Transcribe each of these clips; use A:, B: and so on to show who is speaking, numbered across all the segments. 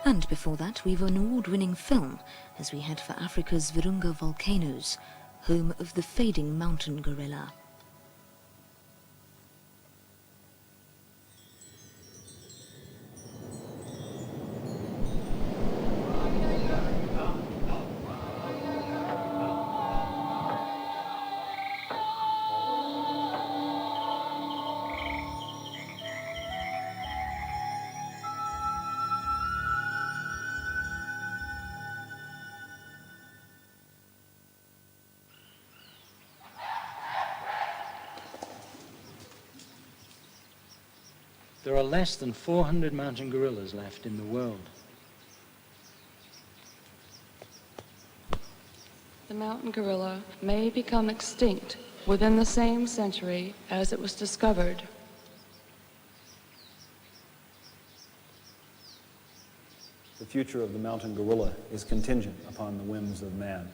A: And before that, we were an award-winning film as we head for Africa's Virunga volcanoes, home of the fading mountain gorilla.
B: There are less than 400 mountain gorillas left in the world.
C: The mountain gorilla may become extinct within the same century as it was discovered.
D: The future of the mountain gorilla is contingent upon the whims of man.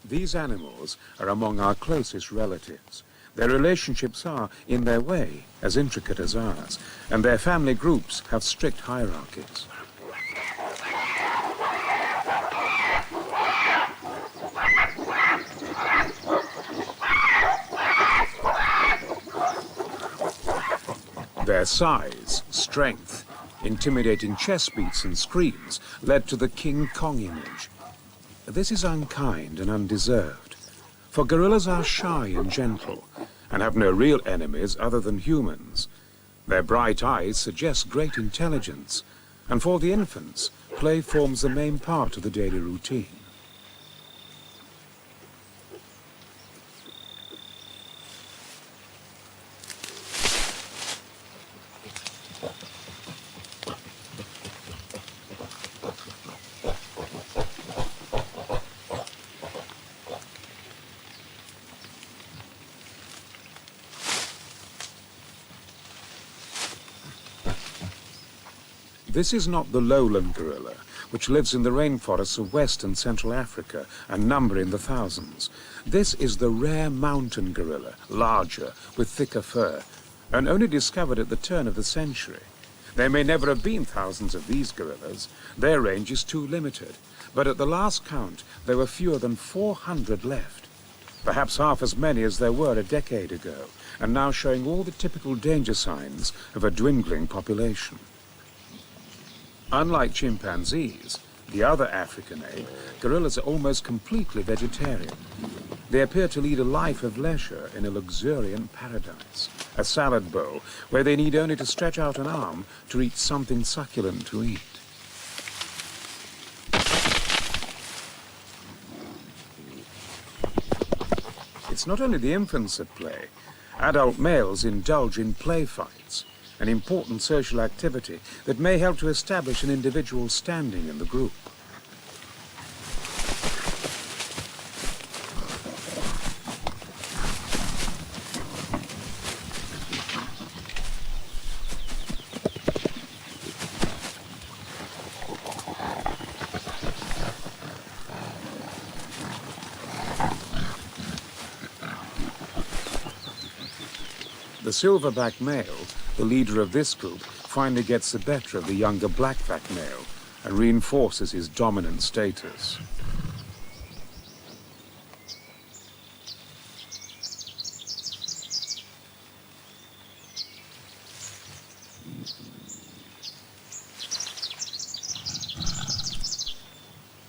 E: These animals are among our closest relatives. Their relationships are, in their way, as intricate as ours, and their family groups have strict hierarchies. Their size, strength, intimidating chest beats and screams led to the King Kong image. This is unkind and undeserved, for gorillas are shy and gentle, and have no real enemies other than humans. Their bright eyes suggest great intelligence, and for the infants, play forms the main part of the daily routine. This is not the lowland gorilla, which lives in the rainforests of West and Central Africa and number in the thousands. This is the rare mountain gorilla, larger, with thicker fur, and only discovered at the turn of the century. There may never have been thousands of these gorillas. Their range is too limited, but at the last count, there were fewer than 400 left. Perhaps half as many as there were a decade ago, and now showing all the typical danger signs of a dwindling population. Unlike chimpanzees, the other African ape, gorillas are almost completely vegetarian. They appear to lead a life of leisure in a luxuriant paradise, a salad bowl where they need only to stretch out an arm to reach something succulent to eat. It's not only the infants at play. Adult males indulge in play fights, an important social activity that may help to establish an individual's standing in the group. The silverback male, the leader of this group, finally gets the better of the younger blackback male and reinforces his dominant status.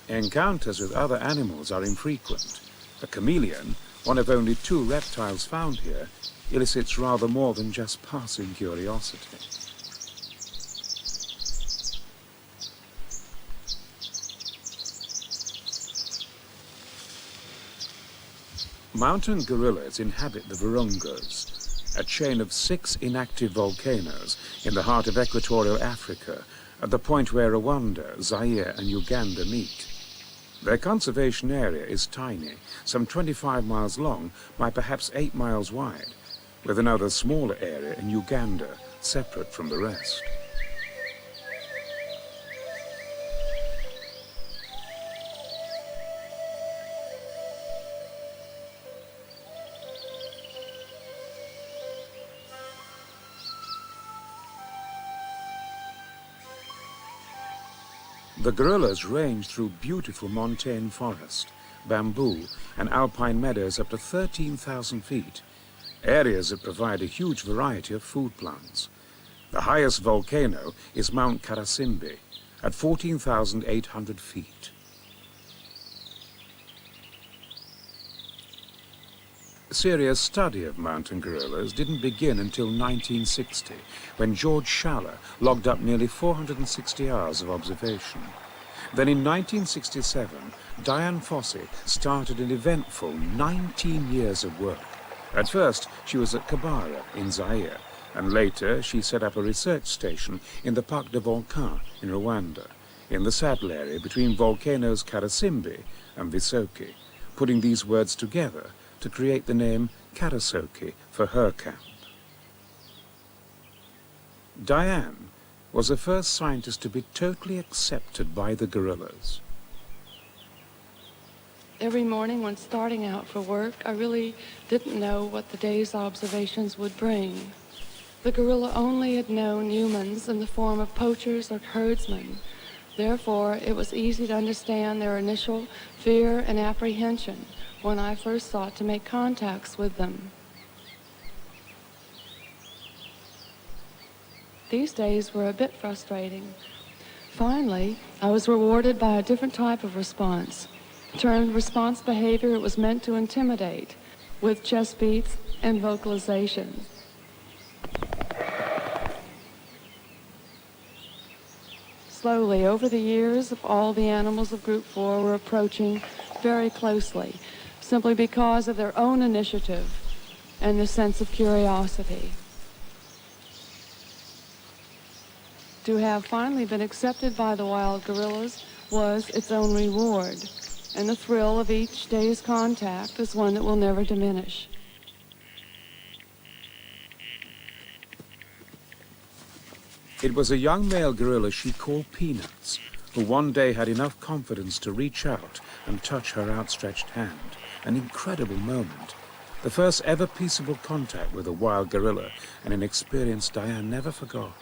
E: Encounters with other animals are infrequent. A chameleon, one of only 2 reptiles found here, elicits rather more than just passing curiosity. Mountain gorillas inhabit the Virungas, a chain of 6 inactive volcanoes in the heart of equatorial Africa, at the point where Rwanda, Zaire and Uganda meet. Their conservation area is tiny, some 25 miles long by perhaps 8 miles wide, with another smaller area in Uganda, separate from the rest. The gorillas range through beautiful montane forest, bamboo, and alpine meadows up to 13,000 feet, areas that provide a huge variety of food plants. The highest volcano is Mount Karasimbi, at 14,800 feet. Serious study of mountain gorillas didn't begin until 1960, when George Schaller logged up nearly 460 hours of observation. Then in 1967, Diane Fossey started an eventful 19 years of work. At first, she was at Kabara in Zaire, and later she set up a research station in the Parc de Volcans in Rwanda, in the saddle area between volcanoes Karasimbi and Visoki, putting these words together to create the name Karasoke for her camp. Diane was the first scientist to be totally accepted by the gorillas.
C: Every morning when starting out for work, I really didn't know what the day's observations would bring. The gorilla only had known humans in the form of poachers or herdsmen. Therefore, it was easy to understand their initial fear and apprehension when I first sought to make contacts with them. These days were a bit frustrating. Finally, I was rewarded by a different type of response. Termed response behavior, it was meant to intimidate, with chest beats and vocalization. Slowly, over the years, all the animals of Group 4 were approaching very closely, simply because of their own initiative and the sense of curiosity. To have finally been accepted by the wild gorillas was its own reward, and the thrill of each day's contact is one that will never diminish.
E: It was a young male gorilla she called Peanuts, who one day had enough confidence to reach out and touch her outstretched hand. An incredible moment. The first ever peaceable contact with a wild gorilla, and an experience Diane never forgot.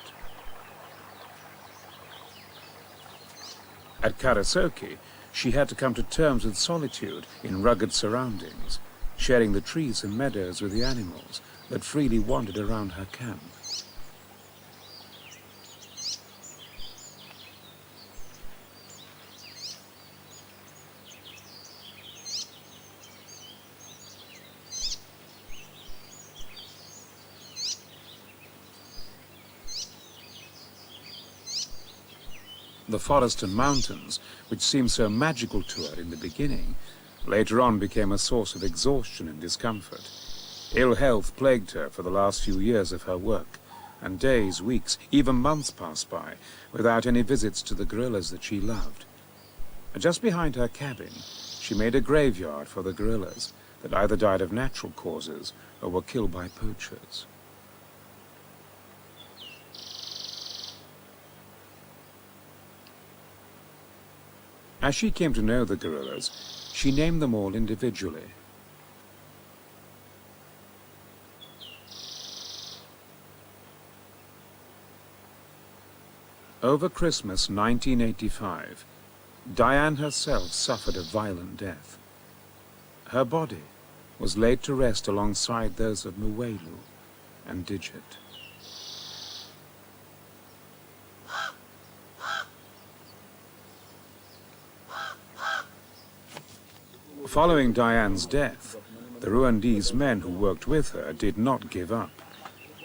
E: At Karasoke, she had to come to terms with solitude in rugged surroundings, sharing the trees and meadows with the animals that freely wandered around her camp. The forest and mountains, which seemed so magical to her in the beginning, later on became a source of exhaustion and discomfort. Ill health plagued her for the last few years of her work, and days, weeks, even months passed by without any visits to the gorillas that she loved. Just behind her cabin, she made a graveyard for the gorillas that either died of natural causes or were killed by poachers. As she came to know the gorillas, she named them all individually. Over Christmas 1985, Diane herself suffered a violent death. Her body was laid to rest alongside those of Muwelu and Digit. Following Diane's death, the Rwandese men who worked with her did not give up.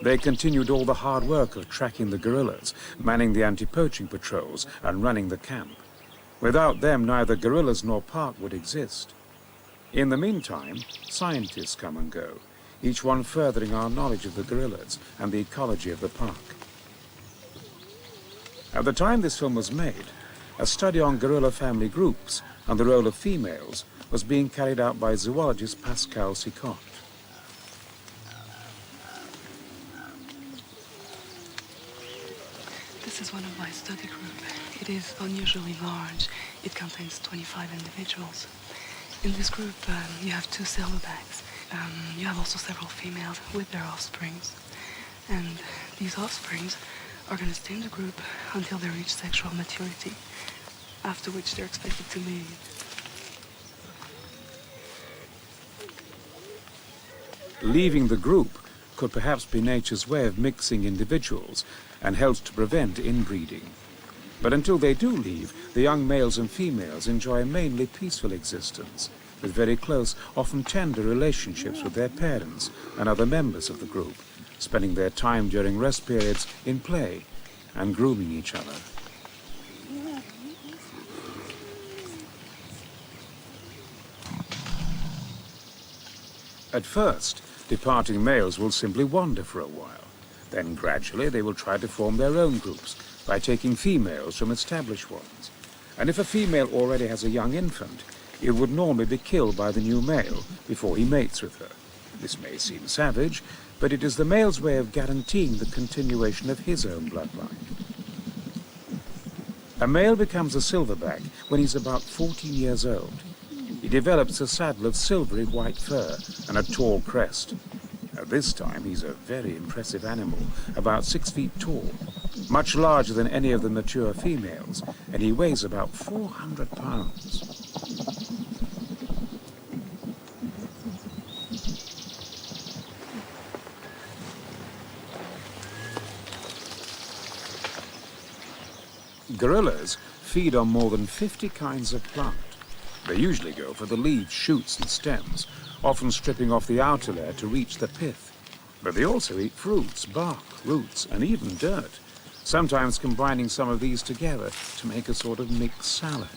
E: They continued all the hard work of tracking the guerrillas, manning the anti-poaching patrols, and running the camp. Without them, neither guerrillas nor park would exist. In the meantime, scientists come and go, each one furthering our knowledge of the guerrillas and the ecology of the park. At the time this film was made, a study on gorilla family groups and the role of females was being carried out by zoologist Pascal Sicot.
F: This is one of my study group. It is unusually large. It contains 25 individuals. In this group, you have 2 silverbacks. You have also several females with their offsprings. And these offsprings are going to stay in the group until they reach sexual maturity. after which they're expected to leave.
E: Leaving the group could perhaps be nature's way of mixing individuals and helps to prevent inbreeding. But until they do leave, the young males and females enjoy a mainly peaceful existence, with very close, often tender relationships with their parents and other members of the group, spending their time during rest periods in play and grooming each other. At first, departing males will simply wander for a while. Then gradually they will try to form their own groups by taking females from established ones. And if a female already has a young infant, it would normally be killed by the new male before he mates with her. This may seem savage, but it is the male's way of guaranteeing the continuation of his own bloodline. A male becomes a silverback when he's about 14 years old. He develops a saddle of silvery white fur and a tall crest. At this time, he's a very impressive animal, about 6 feet tall, much larger than any of the mature females, and he weighs about 400 pounds. Gorillas feed on more than 50 kinds of plant. They usually go for the leaves, shoots and stems, often stripping off the outer layer to reach the pith. But they also eat fruits, bark, roots and even dirt, sometimes combining some of these together to make a sort of mixed salad.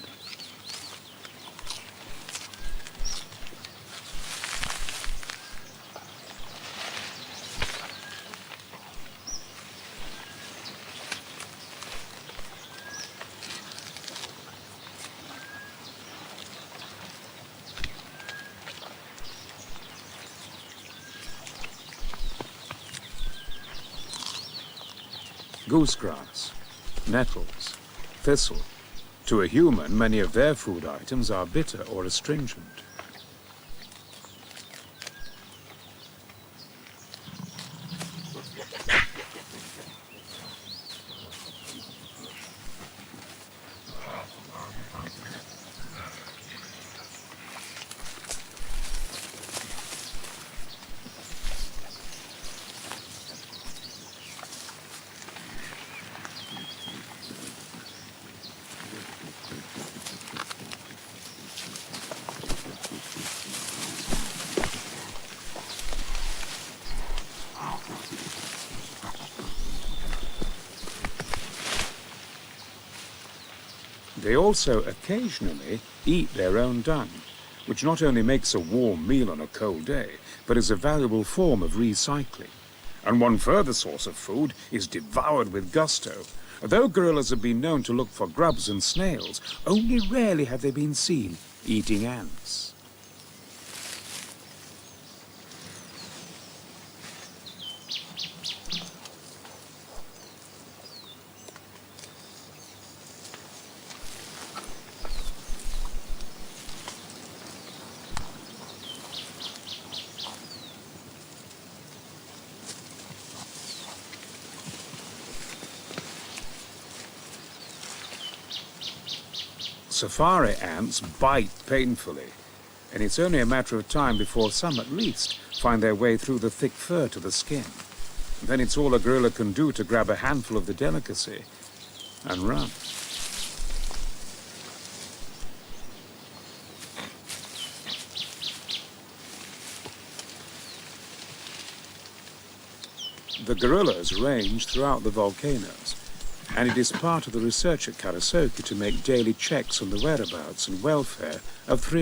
E: Goosegrass, nettles, thistle. To a human, many of their food items are bitter or astringent. They also occasionally eat their own dung, which not only makes a warm meal on a cold day, but is a valuable form of recycling. And one further source of food is devoured with gusto. Though gorillas have been known to look for grubs and snails, only rarely have they been seen eating ants. Safari ants bite painfully, and it's only a matter of time before some at least find their way through the thick fur to the skin. Then it's all a gorilla can do to grab a handful of the delicacy and run. The gorillas range throughout the volcanoes, and it is part of the research at Karasoke to make daily checks on the whereabouts and welfare of 3